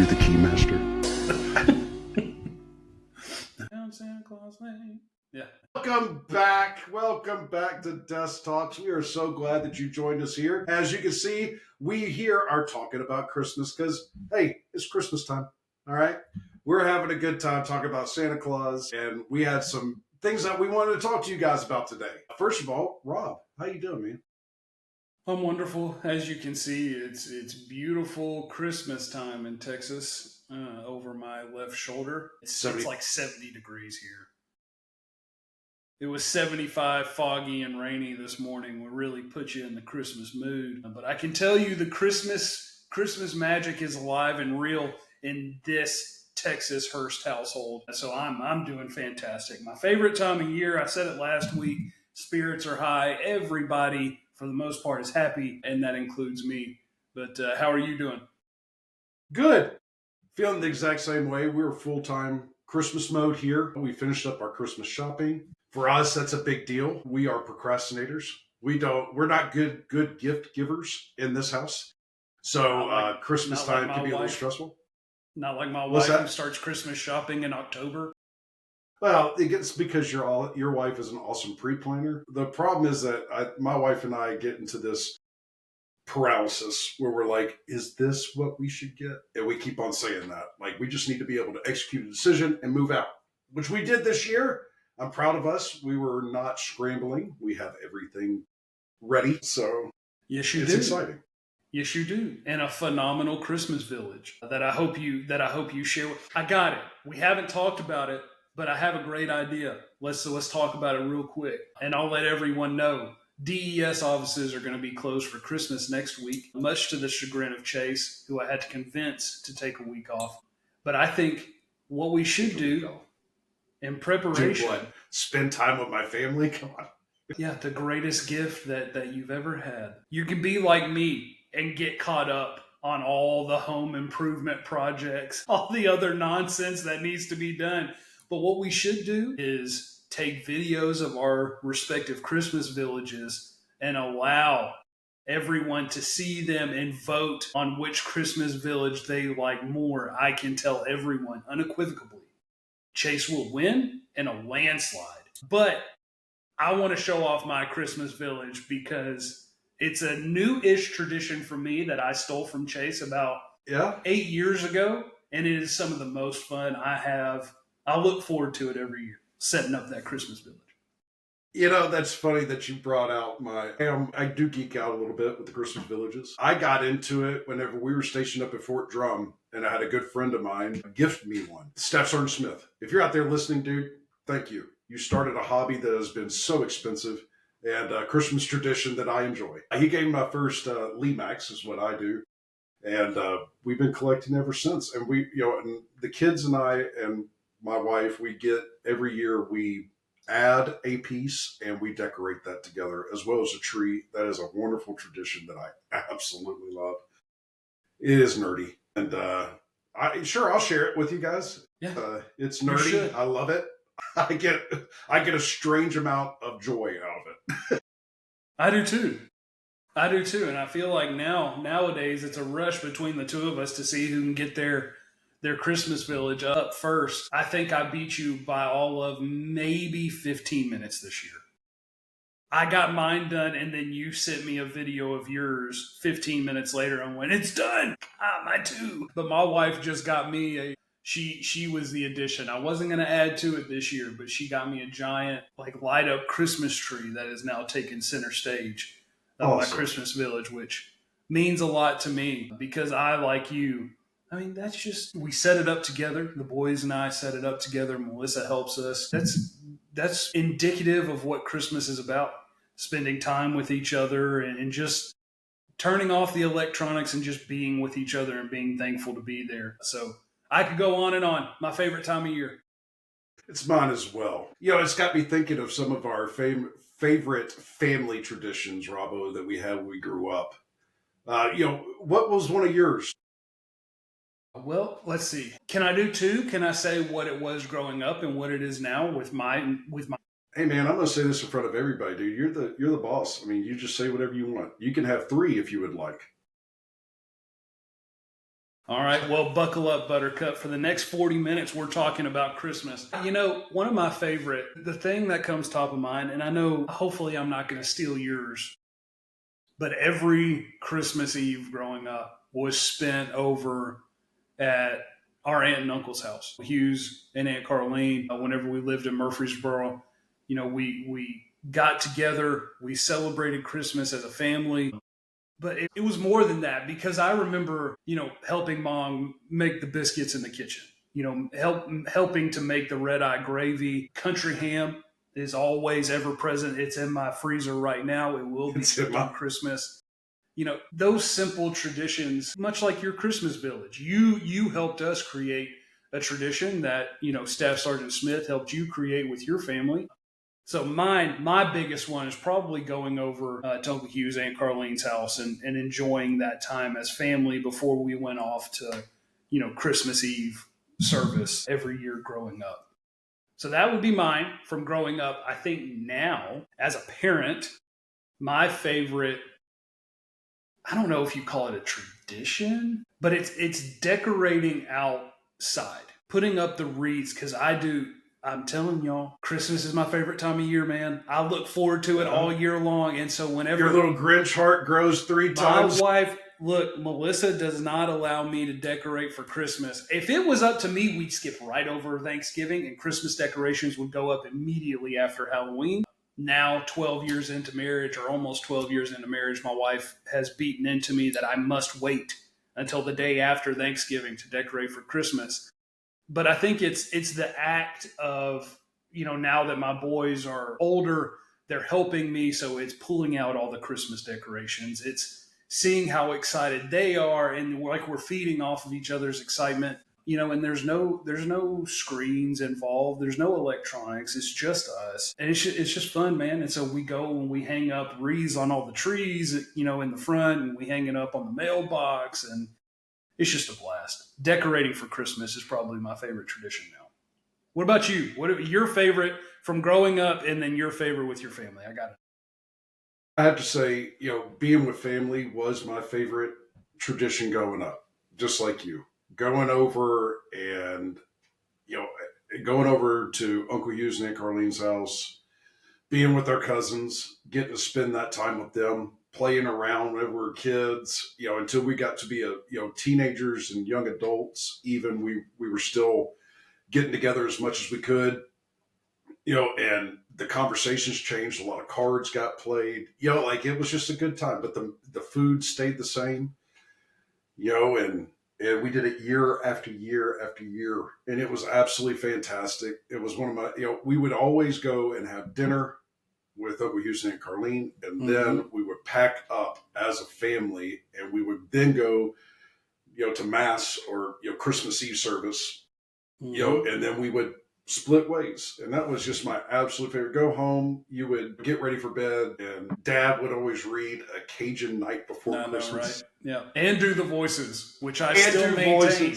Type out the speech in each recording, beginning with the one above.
the Keymaster. Down Santa Claus Lane. Yeah. Welcome back to Desk Talks. We are so glad that you joined us here. As you can see, we here are talking about Christmas because, hey, it's Christmas time. All right. We're having a good time talking about Santa Claus, and we had some things that we wanted to talk to you guys about today. First of all, Rob, how you doing, man? I'm wonderful. As you can see, it's beautiful Christmas time in Texas. Over my left shoulder, it's like 70 degrees here. It was 75, foggy and rainy this morning. Will really put you in the Christmas mood. But I can tell you the Christmas magic is alive and real in this Texas Hearst household. So I'm doing fantastic. My favorite time of year, I said it last week, spirits are high. Everybody, for the most part, is happy, and that includes me. But how are you doing? Good. Feeling the exact same way. We're full-time Christmas mode here. We finished up our Christmas shopping. For us, that's a big deal. We are procrastinators. We're not good gift givers in this house. So Christmas time can be a little stressful. Not like my wife who starts Christmas shopping in October. Well, it's because your wife is an awesome pre-planner. The problem is that my wife and I get into this paralysis where we're like, is this what we should get? And we keep on saying that. Like, we just need to be able to execute a decision and move out, which we did this year. I'm proud of us. We were not scrambling. We have everything ready. So yes, you do. It's exciting. Yes, you do. And a phenomenal Christmas village that I hope you share. I got it. We haven't talked about it, but I have a great idea. Let's talk about it real quick. And I'll let everyone know. DES offices are going to be closed for Christmas next week, much to the chagrin of Chase, who I had to convince to take a week off. But I think what we should do in preparation... Do what? Spend time with my family? Come on. Yeah, the greatest gift that you've ever had. You can be like me and get caught up on all the home improvement projects, all the other nonsense that needs to be done. But what we should do is take videos of our respective Christmas villages and allow everyone to see them and vote on which Christmas village they like more. I can tell everyone unequivocally, Chase will win in a landslide. But I want to show off my Christmas village because it's a new-ish tradition for me that I stole from Chase about 8 years ago, and it is some of the most fun I have. I look forward to it every year, setting up that Christmas village. You know, that's funny that you brought out I do geek out a little bit with the Christmas villages. I got into it whenever we were stationed up at Fort Drum, and I had a good friend of mine gift me one. Steph Sergeant Smith. If you're out there listening, dude, thank you. You started a hobby that has been so expensive and a Christmas tradition that I enjoy. He gave me my first Lemax, is what I do. And we've been collecting ever since. And and the kids and I and my wife, we get every year, we add a piece and we decorate that together as well as a tree. That is a wonderful tradition that I absolutely love. It is nerdy. And I'll share it with you guys. Yeah. It's nerdy. I love it. I get a strange amount of joy out of it. I do too. And I feel like nowadays it's a rush between the two of us to see who can get their Christmas village up first. I think I beat you by all of maybe 15 minutes this year. I got mine done, and then you sent me a video of yours 15 minutes later and went, it's done! Mine too! But my wife just got me she was the addition. I wasn't going to add to it this year, but she got me a giant, light up Christmas tree that is now taking center stage of my Christmas village, which means a lot to me because I, like you, that's just, we set it up together. The boys and I set it up together. Melissa helps us. That's indicative of what Christmas is about. Spending time with each other and just turning off the electronics and just being with each other and being thankful to be there. So I could go on and on. My favorite time of year. It's mine as well. It's got me thinking of some of our favorite family traditions, Robbo, that we had when we grew up. What was one of yours? Well, let's see. Can I do two? Can I say what it was growing up and what it is now with my? Hey man, I'm gonna say this in front of everybody, dude. You're the boss. You just say whatever you want. You can have three if you would like. All right, well, buckle up, Buttercup. For the next 40 minutes, we're talking about Christmas. You know, one of my favorite, the thing that comes top of mind, and I know hopefully I'm not going to steal yours, but every Christmas Eve growing up was spent over at our aunt and uncle's house. Hughes and Aunt Carlene, whenever we lived in Murfreesboro, you know, we got together, we celebrated Christmas as a family. But it was more than that because I remember, you know, helping mom make the biscuits in the kitchen, you know, helping to make the red eye gravy. Country ham is always ever present. It's in my freezer right now. It will be on Christmas. You know, those simple traditions, much like your Christmas village, you helped us create a tradition that, you know, Staff Sergeant Smith helped you create with your family. So my biggest one is probably going over to Uncle Hugh's, Aunt Carlene's house and enjoying that time as family before we went off to, you know, Christmas Eve service every year growing up. So that would be mine from growing up. I think now, as a parent, my favorite, I don't know if you call it a tradition, but it's decorating outside, putting up the wreaths, because I'm telling y'all, Christmas is my favorite time of year, man. I look forward to it all year long. And so whenever your little Grinch heart grows 3 times. My wife, look, Melissa does not allow me to decorate for Christmas. If it was up to me, we'd skip right over Thanksgiving and Christmas decorations would go up immediately after Halloween. Now, 12 years into marriage, or almost 12 years into marriage, my wife has beaten into me that I must wait until the day after Thanksgiving to decorate for Christmas. But I think it's the act of, you know, now that my boys are older, they're helping me. So it's pulling out all the Christmas decorations. It's seeing how excited they are. And like we're feeding off of each other's excitement, you know, and there's no screens involved. There's no electronics. It's just us. And it's just fun, man. And so we go and we hang up wreaths on all the trees, you know, in the front, and we hang it up on the mailbox, and it's just a blast. Decorating for Christmas is probably my favorite tradition now. What about you? What are your favorite from growing up, and then your favorite with your family? I got it. I have to say, you know, being with family was my favorite tradition growing up, just like you. Going over and, you know, going over to Uncle Hugh's and Aunt Carlene's house, being with our cousins, getting to spend that time with them, playing around when we were kids, you know, until we got to be teenagers and young adults. Even we were still getting together as much as we could, you know, and the conversations changed. A lot of cards got played, you know, like it was just a good time. But the food stayed the same, you know, and we did it year after year after year, and it was absolutely fantastic. It was one of my, you know, we would always go and have dinner with Uncle Hughes and Aunt Carlene, and then we would pack up as a family, and we would then go, you know, to mass or, you know, Christmas Eve service, you know, and then we would split ways. And that was just my absolute favorite. Go home, you would get ready for bed, and Dad would always read a Cajun Night Before Christmas. Right? Yeah, and do the voices, which I still maintain,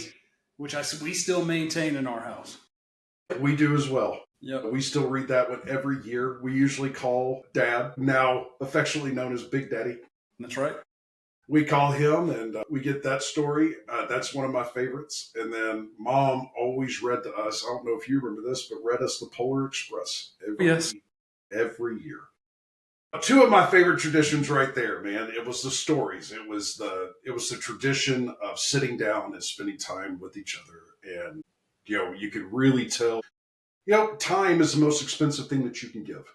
we still maintain in our house. We do as well. Yeah, we still read that one every year. We usually call Dad, now affectionately known as Big Daddy. That's right. We call him, and we get that story. That's one of my favorites. And then Mom always read to us, I don't know if you remember this, but read us the Polar Express every year. Two of my favorite traditions right there, man. It was the stories. It was the tradition of sitting down and spending time with each other. And, you know, you could really tell, you know, time is the most expensive thing that you can give.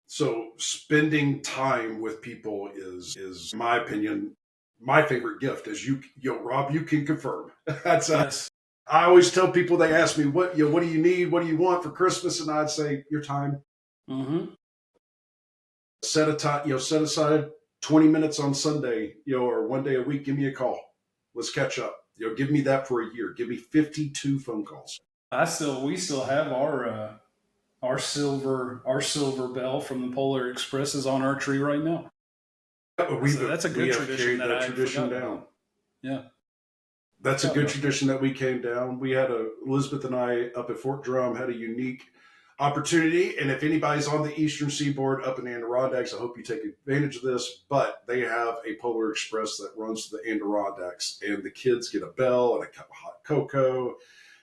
So spending time with people is in my opinion, my favorite gift. As you know, Rob, you can confirm. That's yes. I always tell people, they ask me, what do you need? What do you want for Christmas? And I'd say, your time. Mm-hmm. Set aside 20 minutes on Sunday, you know, or one day a week. Give me a call. Let's catch up. You know, give me that for a year. Give me 52 phone calls. We still have our silver bell from the Polar Express is on our tree right now. So that's a good tradition that I tradition down. Yeah, that's a good tradition that we came down. We had Elizabeth and I up at Fort Drum had a unique opportunity. And if anybody's on the Eastern Seaboard up in the Adirondacks, I hope you take advantage of this. But they have a Polar Express that runs to the Adirondacks, and the kids get a bell and a cup of hot cocoa.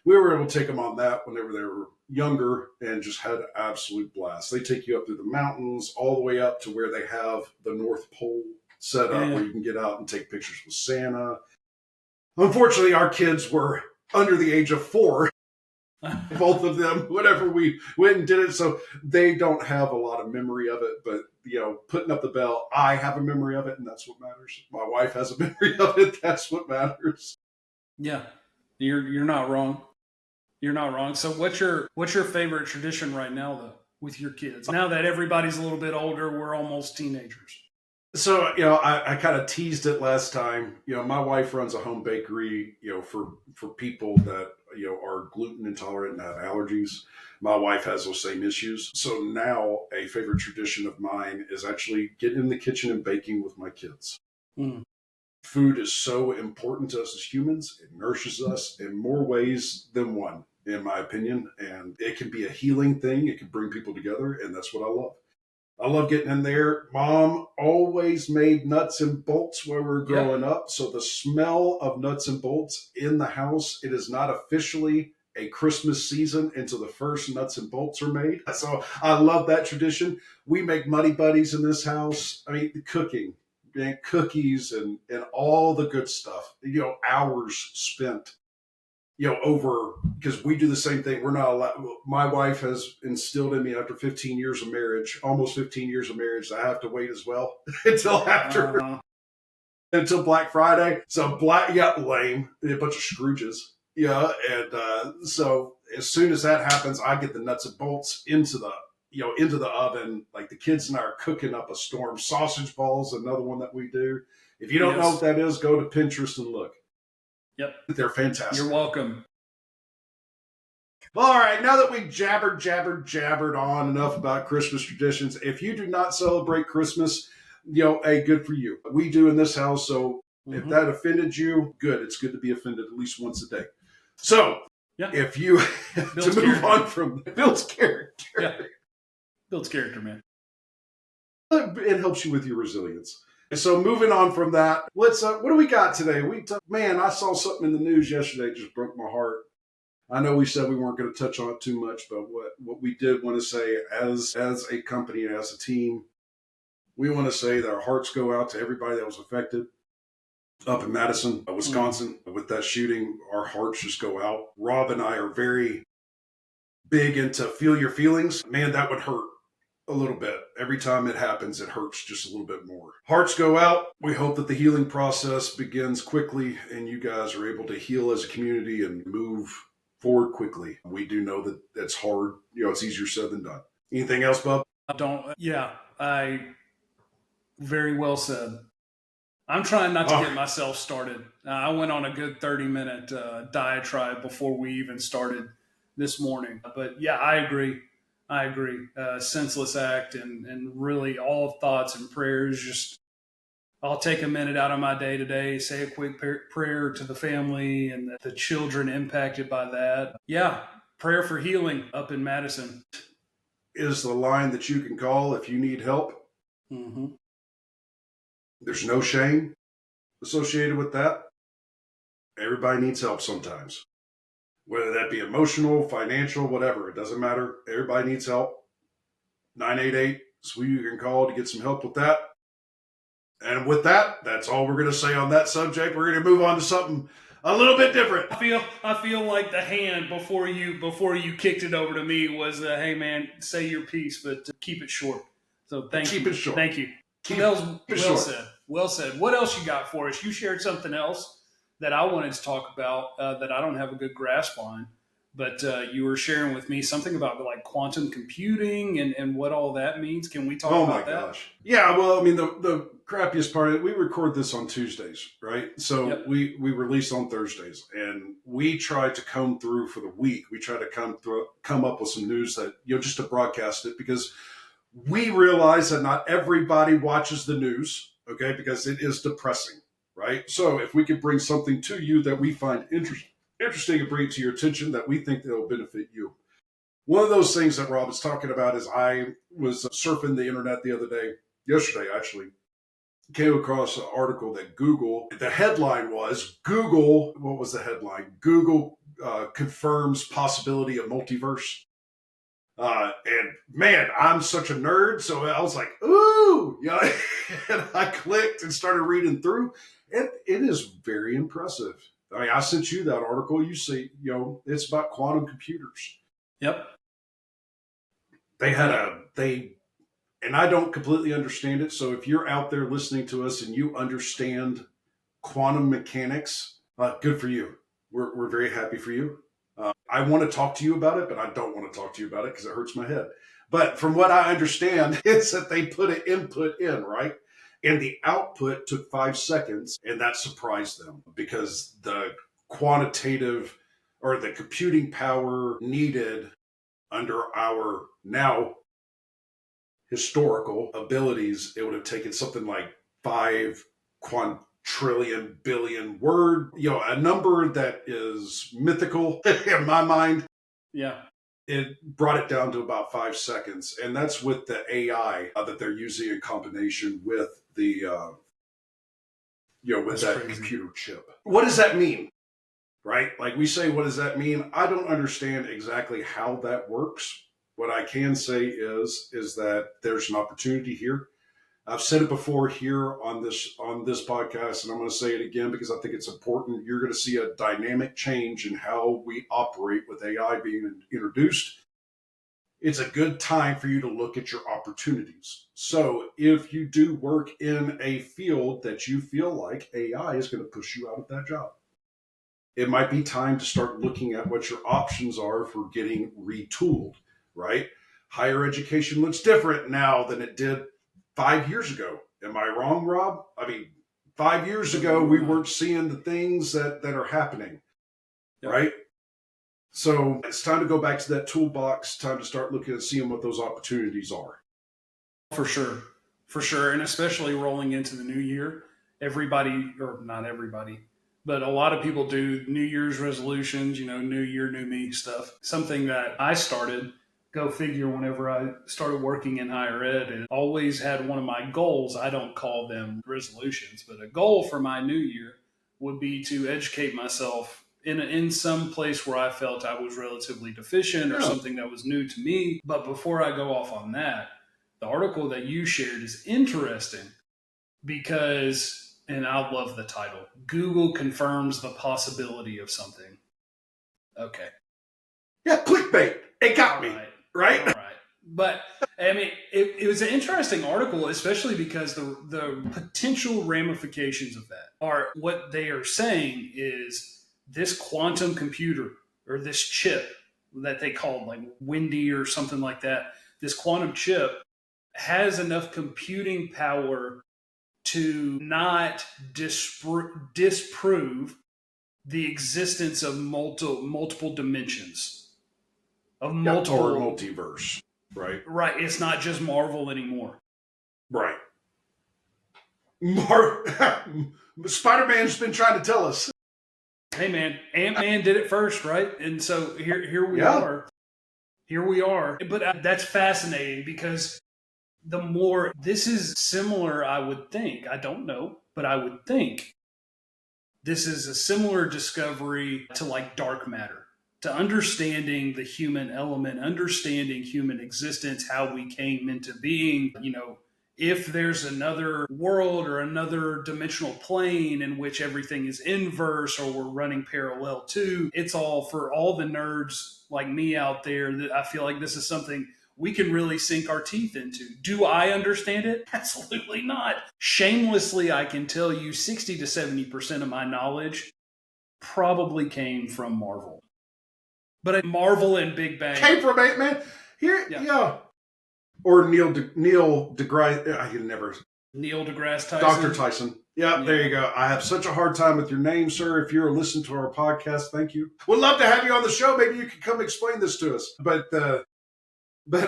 We were able to take them on that whenever they were younger and just had an absolute blast. They take you up through the mountains, all the way up to where they have the North Pole set up, where you can get out and take pictures with Santa. Unfortunately, our kids were under the age of 4, both of them, whenever we went and did it. So they don't have a lot of memory of it, but putting up the bell, I have a memory of it, and that's what matters. My wife has a memory of it. That's what matters. Yeah, you're not wrong. You're not wrong. So what's your favorite tradition right now, though, with your kids? Now that everybody's a little bit older, we're almost teenagers. So, I kind of teased it last time. My wife runs a home bakery, for people that, are gluten intolerant and have allergies. My wife has those same issues. So now a favorite tradition of mine is actually getting in the kitchen and baking with my kids. Mm. Food is so important to us as humans. It nourishes us in more ways than one, in my opinion. And it can be a healing thing. It can bring people together. And that's what I love. I love getting in there. Mom always made nuts and bolts while we were growing up. So the smell of nuts and bolts in the house, it is not officially a Christmas season until the first nuts and bolts are made. So I love that tradition. We make Muddy Buddies in this house. I mean, the cooking, and cookies and all the good stuff, hours spent over, because we do the same thing. We're not allowed. My wife has instilled in me after 15 years of marriage, almost 15 years of marriage, I have to wait as well until Black Friday. So lame, a bunch of Scrooges. And so as soon as that happens, I get the nuts and bolts into the oven. Like the kids and I are cooking up a storm. Sausage balls, another one that we do. If you don't know what that is, go to Pinterest and look. Yep. They're fantastic. You're welcome. All right, now that we jabbered on enough about Christmas traditions, if you do not celebrate Christmas, hey, good for you. We do in this house, so if that offended you, good. It's good to be offended at least once a day. So, if you, to move on from Bill's character. Bill's character, man. It helps you with your resilience. So moving on from that, let's. What do we got today? Man, I saw something in the news yesterday that just broke my heart. I know we said we weren't going to touch on it too much, but what we did want to say as a company, as a team, we want to say that our hearts go out to everybody that was affected up in Madison, Wisconsin, with that shooting. Our hearts just go out. Rob and I are very big into feel your feelings. Man, that would hurt a little bit. Every time it happens, it hurts just a little bit more. Hearts go out. We hope that the healing process begins quickly and you guys are able to heal as a community and move forward quickly. We do know that it's hard. It's easier said than done. Anything else, Bub? I very well said. I'm trying not to get myself started. I went on a good 30-minute diatribe before we even started this morning. But yeah, I agree. Senseless act and really all thoughts and prayers. Just I'll take a minute out of my day today, say a quick prayer to the family and the children impacted by that. Yeah, prayer for healing up in Madison. Is the line that you can call if you need help. Mm-hmm. There's no shame associated with that. Everybody needs help sometimes. Whether that be emotional, financial, whatever, it doesn't matter. Everybody needs help. 988 is who you can call to get some help with that. And with that, that's all we're going to say on that subject. We're going to move on to something a little bit different. I feel like the hand before you kicked it over to me was, hey man, say your piece, but keep it short. So keep it short. Thank you. Well said. What else you got for us? You shared something else that I wanted to talk about that I don't have a good grasp on, but you were sharing with me something about like quantum computing and what all that means. Can we talk about that? Oh my gosh. Yeah, well, I mean, the crappiest part of it, we record this on Tuesdays, right? So we release on Thursdays, and we try to comb through for the week. We try to come up with some news that, just to broadcast it, because we realize that not everybody watches the news, okay, because it is depressing, right? So if we could bring something to you that we find interesting and bring it to your attention that we think that will benefit you. One of those things that Rob is talking about is I was surfing the internet the other day, yesterday actually, came across an article that Google, the headline was Google, what was the headline? Google confirms possibility of multiverse. And man, I'm such a nerd, so I was like, ooh, yeah. And I clicked and started reading through. It is very impressive. I mean, I sent you that article. You see, it's about quantum computers. Yep. And I don't completely understand it. So if you're out there listening to us and you understand quantum mechanics, good for you. We're very happy for you. I want to talk to you about it, but I don't want to talk to you about it because it hurts my head. But from what I understand, it's that they put an input in, right? And the output took 5 seconds, and that surprised them because the quantitative or the computing power needed under our now historical abilities, it would have taken something like 5 quadrillion billion word, a number that is mythical in my mind. Yeah. It brought it down to about 5 seconds. And that's with the AI that they're using in combination with the, with That's that crazy. computer chip. What does that mean? Right? Like we say, what does that mean? I don't understand exactly how that works. What I can say is that there's an opportunity here. I've said it before here on this podcast, and I'm going to say it again because I think it's important. You're going to see a dynamic change in how we operate with AI being introduced. It's a good time for you to look at your opportunities. So if you do work in a field that you feel like AI is going to push you out of that job, it might be time to start looking at what your options are for getting retooled, right? Higher education looks different now than it did 5 years ago. Am I wrong, Rob? I mean, 5 years ago, we weren't seeing the things that are happening, right? So it's time to go back to that toolbox, time to start looking at seeing what those opportunities are. For sure. For sure. And especially rolling into the new year, everybody, or not everybody, but a lot of people do New Year's resolutions, new year, new me stuff. Something that I started, go figure, whenever I started working in higher ed, and always had one of my goals. I don't call them resolutions, but a goal for my new year would be to educate myself in some place where I felt I was relatively deficient or something that was new to me. But before I go off on that, the article that you shared is interesting because, and I love the title, Google confirms the possibility of something. Okay. Yeah, clickbait. It got me. Right? All right. But I mean, it was an interesting article, especially because the potential ramifications of that are, what they are saying is this quantum computer or this chip that they called like Windy or something like that, this quantum chip has enough computing power to not disprove the existence of multiple dimensions, of multiple or multiverse, right? Right. It's not just Marvel anymore. Right. Spider-Man's been trying to tell us. Hey man, Ant-Man did it first, right? And so here we are. Here we are. But that's fascinating because the more, this is similar, I would think, I don't know, but I would think this is a similar discovery to like dark matter, to understanding the human element, understanding human existence, how we came into being, if there's another world or another dimensional plane in which everything is inverse or we're running parallel to, it's all for all the nerds like me out there that I feel like this is something we can really sink our teeth into. Do I understand it? Absolutely not. Shamelessly, I can tell you 60 to 70% of my knowledge probably came from Marvel. But Marvel and Big Bang came from Ant-Man. Yeah. Or Neil deGrasse. I can never. Neil deGrasse Tyson. Dr. Tyson. Yeah, there you go. I have such a hard time with your name, sir. If you're listening to our podcast, thank you. We'd love to have you on the show. Maybe you could come explain this to us. But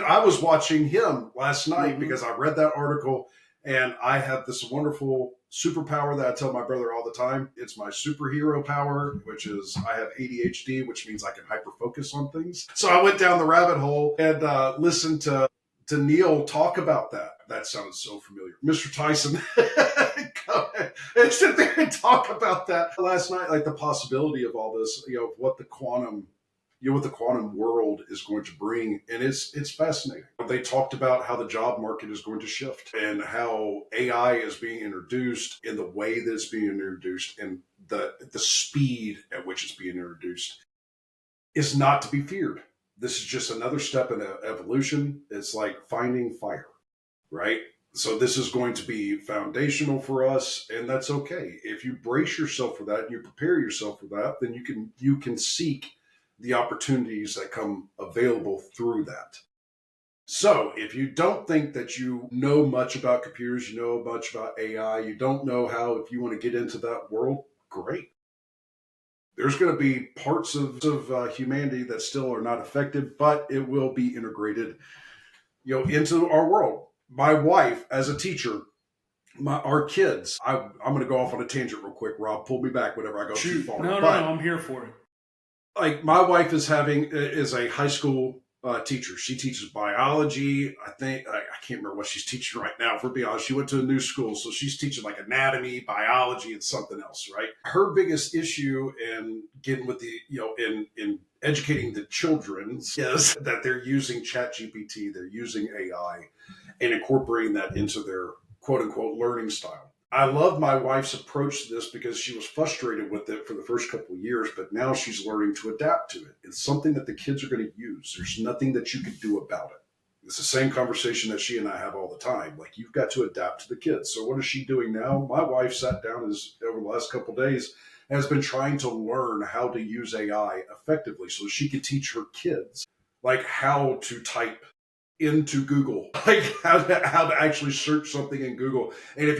I was watching him last night because I read that article And I have this wonderful superpower that I tell my brother all the time. It's my superhero power, which is I have ADHD, which means I can hyper focus on things. So I went down the rabbit hole and listened to Neil talk about that. That sounds so familiar. Mr. Tyson, go ahead and sit there and talk about that last night, like the possibility of all this, what the quantum what the quantum world is going to bring, and it's fascinating. They talked about how the job market is going to shift and how AI is being introduced in the way that it's being introduced and the speed at which it's being introduced is not to be feared. This is just another step in evolution. It's like finding fire, right? So this is going to be foundational for us, and that's okay. If you brace yourself for that and you prepare yourself for that, then you can seek the opportunities that come available through that. So if you don't think that you know much about computers, you know much about AI, you don't know how, if you want to get into that world, great. There's going to be parts of humanity that still are not affected, but it will be integrated, into our world. My wife, as a teacher, our kids. I'm going to go off on a tangent real quick. Rob, pull me back whenever I go too far. No, I'm here for it. Like my wife is a high school teacher. She teaches biology. I think I can't remember what she's teaching right now. For being honest, she went to a new school, so she's teaching like anatomy, biology, and something else. Right. Her biggest issue in getting with the in educating the children is that they're using ChatGPT, they're using AI, and incorporating that into their quote unquote learning style. I love my wife's approach to this because she was frustrated with it for the first couple of years, but now she's learning to adapt to it. It's something that the kids are going to use. There's nothing that you can do about it. It's the same conversation that she and I have all the time. Like, you've got to adapt to the kids. So what is she doing now? My wife sat down over the last couple of days and has been trying to learn how to use AI effectively so she can teach her kids like how to type into Google, like how to actually search something in Google. And if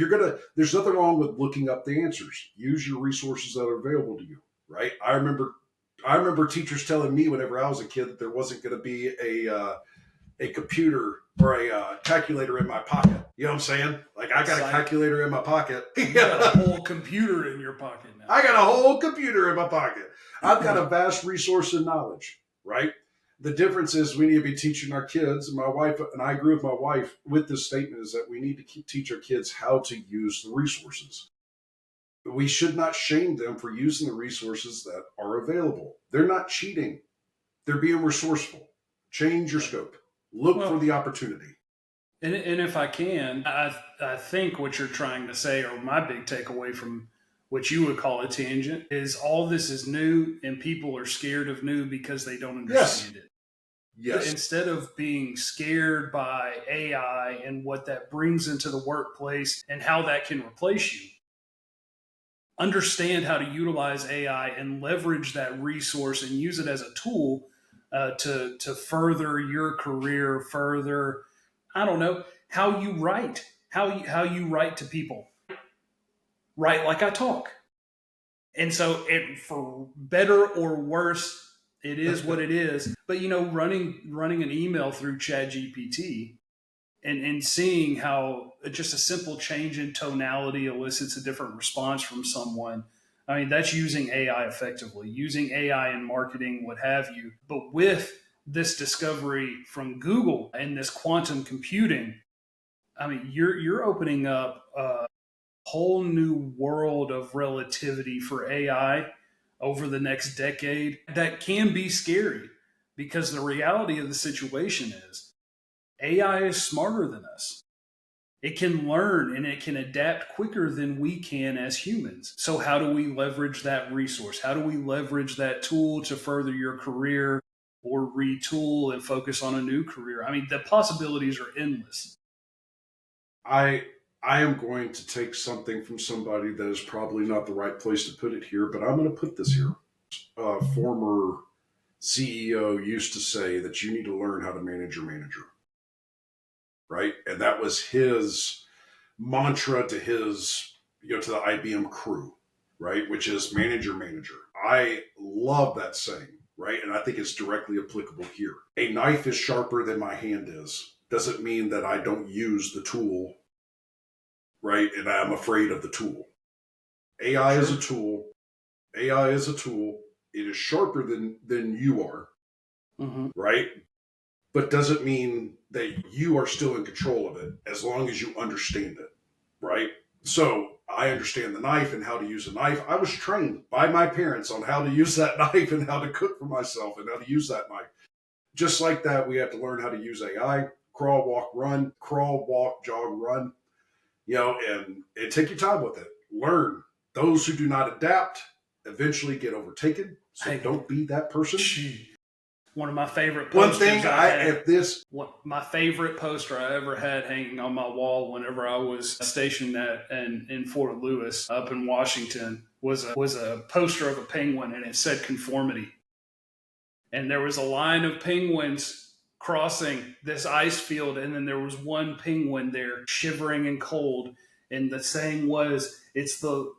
there's nothing wrong with looking up the answers. Use your resources that are available to you, right? I remember teachers telling me whenever I was a kid that there wasn't going to be a computer or a calculator in my pocket. You know what I'm saying? Like, I got a calculator in my pocket. You got a whole computer in your pocket now. I got a whole computer in my pocket. I've got a vast resource of knowledge, right? The difference is we need to be teaching our kids, and my wife and I agree with my wife with this statement, is that we need to teach our kids how to use the resources. We should not shame them for using the resources that are available. They're not cheating. They're being resourceful. Change your scope. Look for the opportunity. And if I can, I think what you're trying to say, or my big takeaway from what you would call a tangent, is all this is new and people are scared of new because they don't understand it. Yes. Instead of being scared by AI and what that brings into the workplace and how that can replace you, understand how to utilize AI and leverage that resource and use it as a tool to further your career, further, I don't know, how you write, how you write to people. Write like I talk. And so for better or worse, it is what it is. But, running an email through ChatGPT and seeing how just a simple change in tonality elicits a different response from someone. I mean, that's using AI effectively, using AI in marketing, what have you. But with this discovery from Google and this quantum computing, I mean, you're opening up a whole new world of relativity for AI over the next decade that can be scary, because the reality of the situation is AI is smarter than us. It can learn and it can adapt quicker than we can as humans. So how do we leverage that resource? How do we leverage that tool to further your career or retool and focus on a new career? I mean, the possibilities are endless. I am going to take something from somebody that is probably not the right place to put it here, but I'm going to put this here. A former CEO used to say that you need to learn how to manage your manager, right? And that was his mantra to to the IBM crew, right? Which is manage your manager. I love that saying, right? And I think it's directly applicable here. A knife is sharper than my hand is. Doesn't mean that I don't use the tool right? And I'm afraid of the tool. AI is a tool. AI is a tool. It is sharper than you are, right? But doesn't mean that you are still in control of it as long as you understand it, right? So I understand the knife and how to use a knife. I was trained by my parents on how to use that knife and how to cook for myself and how to use that knife. Just like that, we have to learn how to use AI, crawl, walk, run, crawl, walk, jog, run, and take your time with it. Learn. Those who do not adapt eventually get overtaken. So don't be that person. One of my favorite posters. My favorite poster I ever had hanging on my wall whenever I was stationed in Fort Lewis up in Washington was a poster of a penguin, and it said conformity. And there was a line of penguins crossing this ice field, and then there was one penguin there shivering and cold. And the saying was, it's the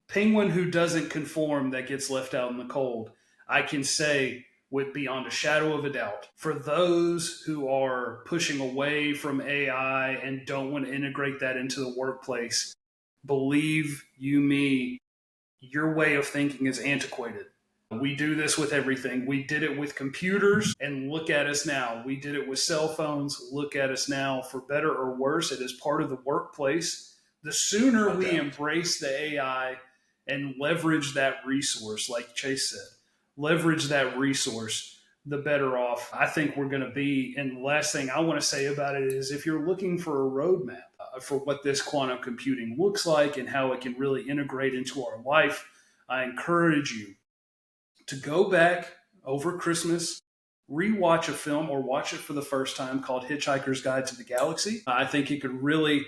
penguin who doesn't conform that gets left out in the cold. I can say with beyond a shadow of a doubt, for those who are pushing away from AI and don't want to integrate that into the workplace, believe you me, your way of thinking is antiquated. We do this with everything. We did it with computers, and look at us now. We did it with cell phones. Look at us now. For better or worse, it is part of the workplace. The sooner we embrace the AI and leverage that resource, like Chase said, leverage that resource, the better off I think we're going to be. And the last thing I want to say about it is, if you're looking for a roadmap for what this quantum computing looks like and how it can really integrate into our life, I encourage you to go back over Christmas, rewatch a film or watch it for the first time called Hitchhiker's Guide to the Galaxy. I think it could really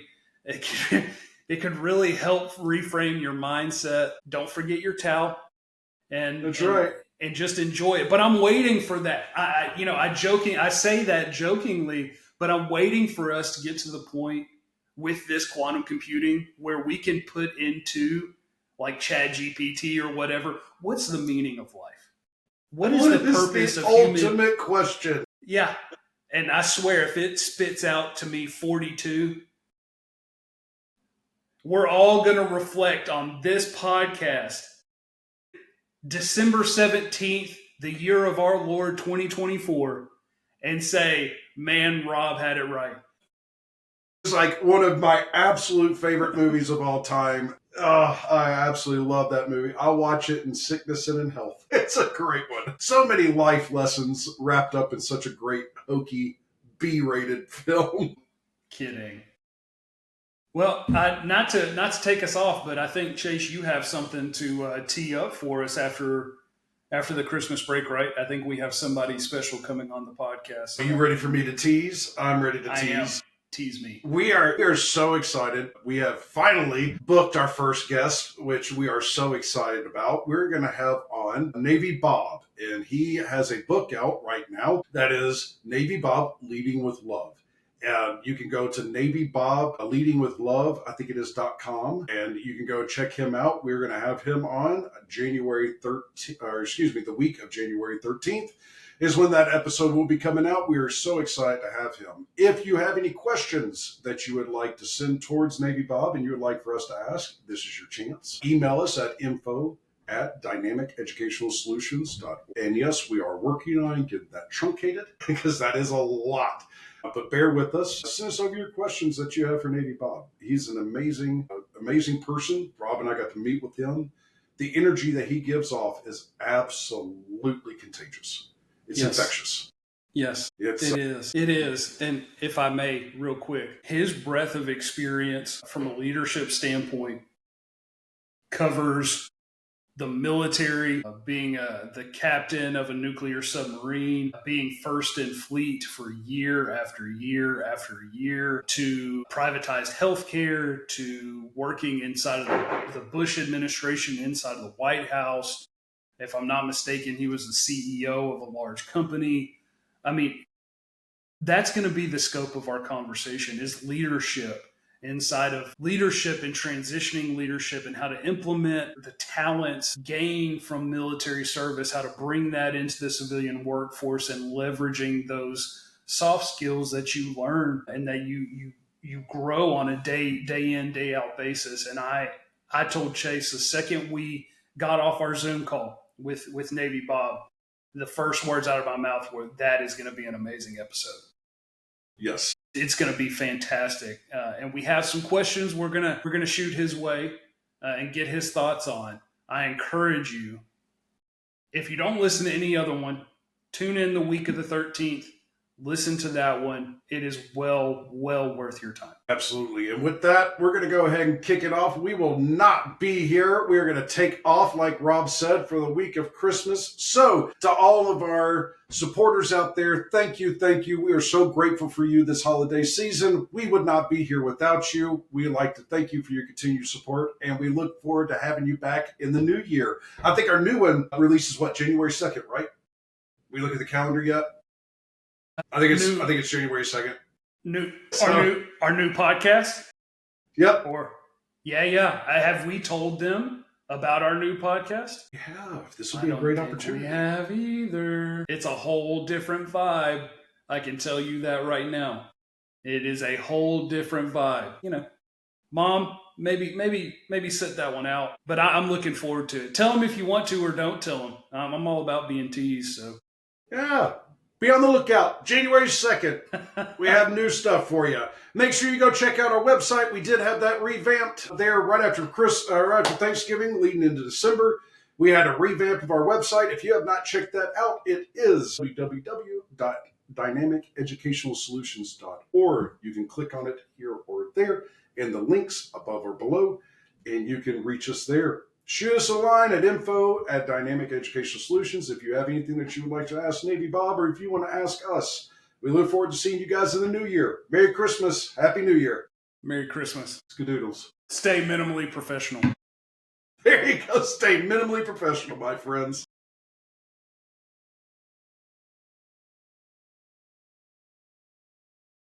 help reframe your mindset. Don't forget your towel. That's right. And just enjoy it. But I'm waiting for that. I say that jokingly, but I'm waiting for us to get to the point with this quantum computing where we can put into like ChatGPT or whatever, what's the meaning of life? What is the purpose of human? Ultimate question. Yeah. And I swear, if it spits out to me 42, we're all going to reflect on this podcast, December 17th, the year of our Lord 2024, and say, man, Rob had it right. It's like one of my absolute favorite movies of all time. Oh, I absolutely love that movie. I'll watch it in sickness and in health. It's a great one. So many life lessons wrapped up in such a great, hokey, B-rated film. Kidding. Well, not to take us off, but I think, Chase, you have something to tee up for us after the Christmas break, right? I think we have somebody special coming on the podcast. Are you ready for me to tease? I'm ready to tease. I am. Tease me. We are so excited. We have finally booked our first guest, which we are so excited about. We're going to have on Navy Bob, and he has a book out right now that is Navy Bob Leading with Love. And you can go to Navy Bob Leading with Love, I think it is .com, and you can go check him out. We're going to have him on January 13th, the week of January 13th. Is when that episode will be coming out. We are so excited to have him. If you have any questions that you would like to send towards Navy Bob and you would like for us to ask, this is your chance. Email us at info@dynamiceducationalsolutions.org. And yes, we are working on getting that truncated because that is a lot. But bear with us. Send us over your questions that you have for Navy Bob. He's an amazing person. Rob and I got to meet with him. The energy that he gives off is absolutely contagious. It's infectious. Yes, it is. It is. And if I may, real quick, his breadth of experience from a leadership standpoint covers the military, being the captain of a nuclear submarine, being first in fleet for year after year after year, to privatized healthcare, to working inside of the Bush administration, inside of the White House. If I'm not mistaken, he was the CEO of a large company. I mean, that's going to be the scope of our conversation, is leadership, inside of leadership and transitioning leadership, and how to implement the talents gained from military service, how to bring that into the civilian workforce, and leveraging those soft skills that you learn and that you you grow on a day in, day out basis. And I told Chase the second we got off our Zoom call with Navy Bob, the first words out of my mouth were, that is going to be an amazing episode. Yes. It's going to be fantastic. And we have some questions we're gonna shoot his way and get his thoughts on. I encourage you, if you don't listen to any other one, tune in the week of the 13th. Listen to that one. It is well worth your time. Absolutely. And with that, we're going to go ahead and kick it off. We will not be here. We're going to take off, like Rob said, for the week of Christmas. So to all of our supporters out there, thank you. We are so grateful for you this holiday season. We would not be here without you. We'd like to thank you for your continued support, and we look forward to having you back in the new year. I think our new one releases, January 2nd, right? We look at the calendar yet? I think it's January 2nd. Our new podcast. Yep. Have we told them about our new podcast? Yeah, this will be a great opportunity. We have either. It's a whole different vibe. I can tell you that right now. It is a whole different vibe. Mom, maybe sit that one out. But I'm looking forward to it. Tell them if you want to or don't tell them. I'm all about being teased. So yeah. Be on the lookout. January 2nd, we have new stuff for you. Make sure you go check out our website. We did have that revamped there right after Thanksgiving, leading into December. We had a revamp of our website. If you have not checked that out, it is www.dynamiceducationalsolutions.org. You can click on it here or there, and the links above or below, and you can reach us there. Shoot us a line at info@Dynamic Educational Solutions if you have anything that you would like to ask Navy Bob, or if you want to ask us. We look forward to seeing you guys in the new year. Merry Christmas. Happy New Year. Merry Christmas. Skadoodles. Stay minimally professional. There you go. Stay minimally professional, my friends.